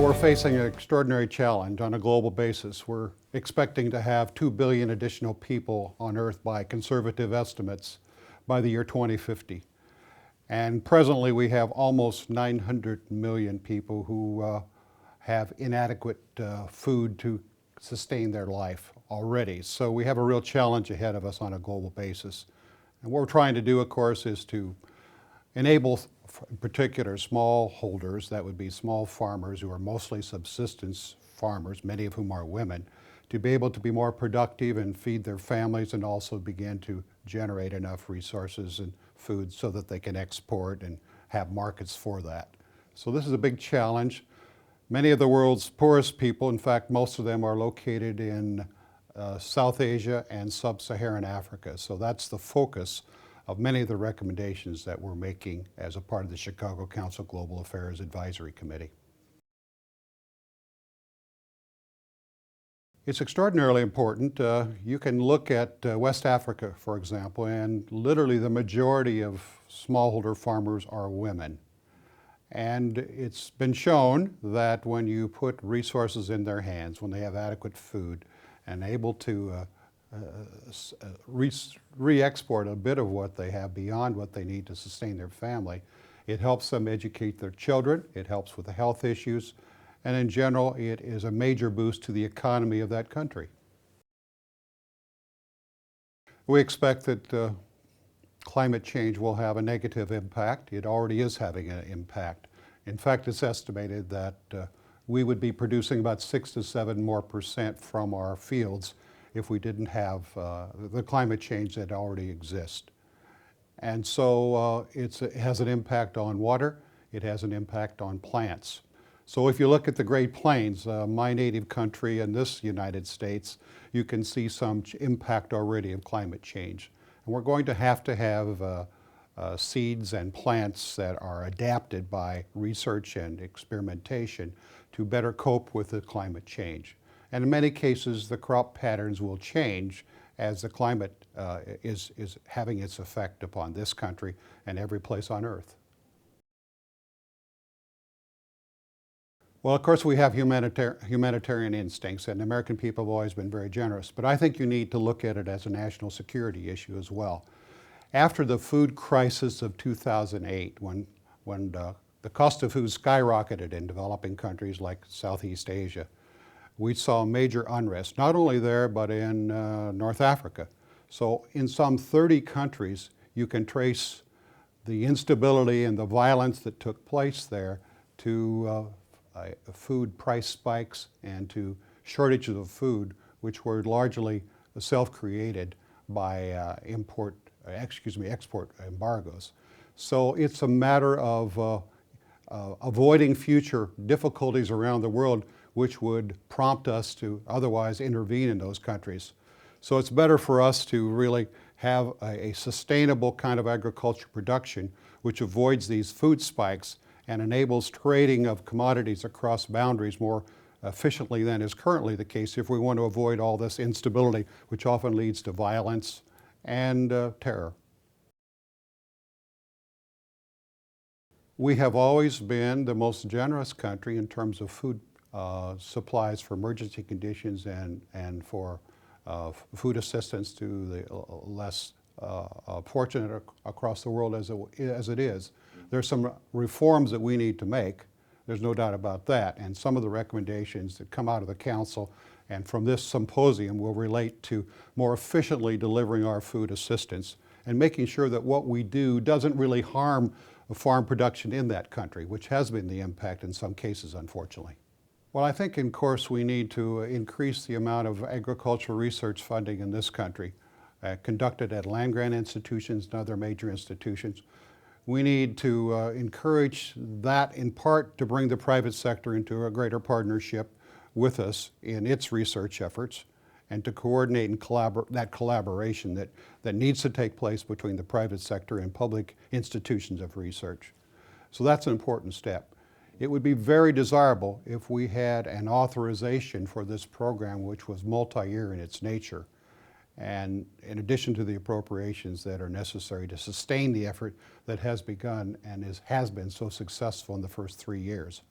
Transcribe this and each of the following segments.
we're facing an extraordinary challenge on a global basis. We're expecting to have 2 billion additional people on Earth by conservative estimates by the year 2050. And presently we have almost 900 million people who have inadequate food to sustain their life already. So we have a real challenge ahead of us on a global basis. And what we're trying to do, of course, is to enable, in particular, smallholders, that would be small farmers who are mostly subsistence farmers, many of whom are women, to be able to be more productive and feed their families and also begin to generate enough resources and food so that they can export and have markets for that. So this is a big challenge. Many of the world's poorest people, in fact, most of them are located in South Asia and Sub-Saharan Africa. So that's the focus of many of the recommendations that we're making as a part of the Chicago Council Global Affairs Advisory Committee. It's extraordinarily important. You can look at West Africa, for example, and literally the majority of smallholder farmers are women. And it's been shown that when you put resources in their hands, when they have adequate food and able to re-export a bit of what they have beyond what they need to sustain their family, it helps them educate their children, it helps with the health issues, and in general, it is a major boost to the economy of that country. We expect that climate change will have a negative impact. It already is having an impact. In fact, it's estimated that we would be producing about 6 to 7% more from our fields if we didn't have the climate change that already exists. And so it has an impact on water, it has an impact on plants. So if you look at the Great Plains, my native country and this United States, you can see some impact already of climate change. And we're going to have seeds and plants that are adapted by research and experimentation to better cope with the climate change. And in many cases, the crop patterns will change as the climate is having its effect upon this country and every place on Earth. Well, of course, we have humanitarian instincts, and the American people have always been very generous, but I think you need to look at it as a national security issue as well. After the food crisis of 2008, when the cost of food skyrocketed in developing countries like Southeast Asia, we saw major unrest, not only there, but in North Africa. So in some 30 countries, you can trace the instability and the violence that took place there to food price spikes and to shortages of food, which were largely self-created by export embargoes. So it's a matter of avoiding future difficulties around the world which would prompt us to otherwise intervene in those countries. So it's better for us to really have a sustainable kind of agriculture production which avoids these food spikes and enables trading of commodities across boundaries more efficiently than is currently the case if we want to avoid all this instability, which often leads to violence and terror. We have always been the most generous country in terms of food supplies for emergency conditions and for food assistance to the less fortunate across the world as it is. There's some reforms that we need to make. There's no doubt about that. And some of the recommendations that come out of the Council and from this symposium will relate to more efficiently delivering our food assistance and making sure that what we do doesn't really harm farm production in that country, which has been the impact in some cases, unfortunately. Well, I think, of course, we need to increase the amount of agricultural research funding in this country, conducted at land-grant institutions and other major institutions. We need to encourage that in part to bring the private sector into a greater partnership with us in its research efforts and to coordinate and that collaboration that needs to take place between the private sector and public institutions of research. So that's an important step. It would be very desirable if we had an authorization for this program which was multi-year in its nature, and in addition to the appropriations that are necessary to sustain the effort that has begun and has been so successful in the first 3 years.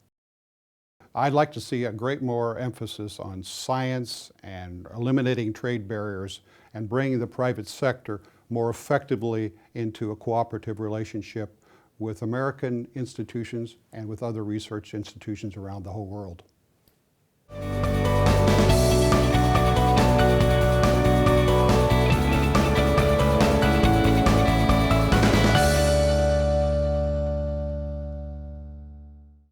I'd like to see a great more emphasis on science and eliminating trade barriers and bringing the private sector more effectively into a cooperative relationship with American institutions and with other research institutions around the whole world.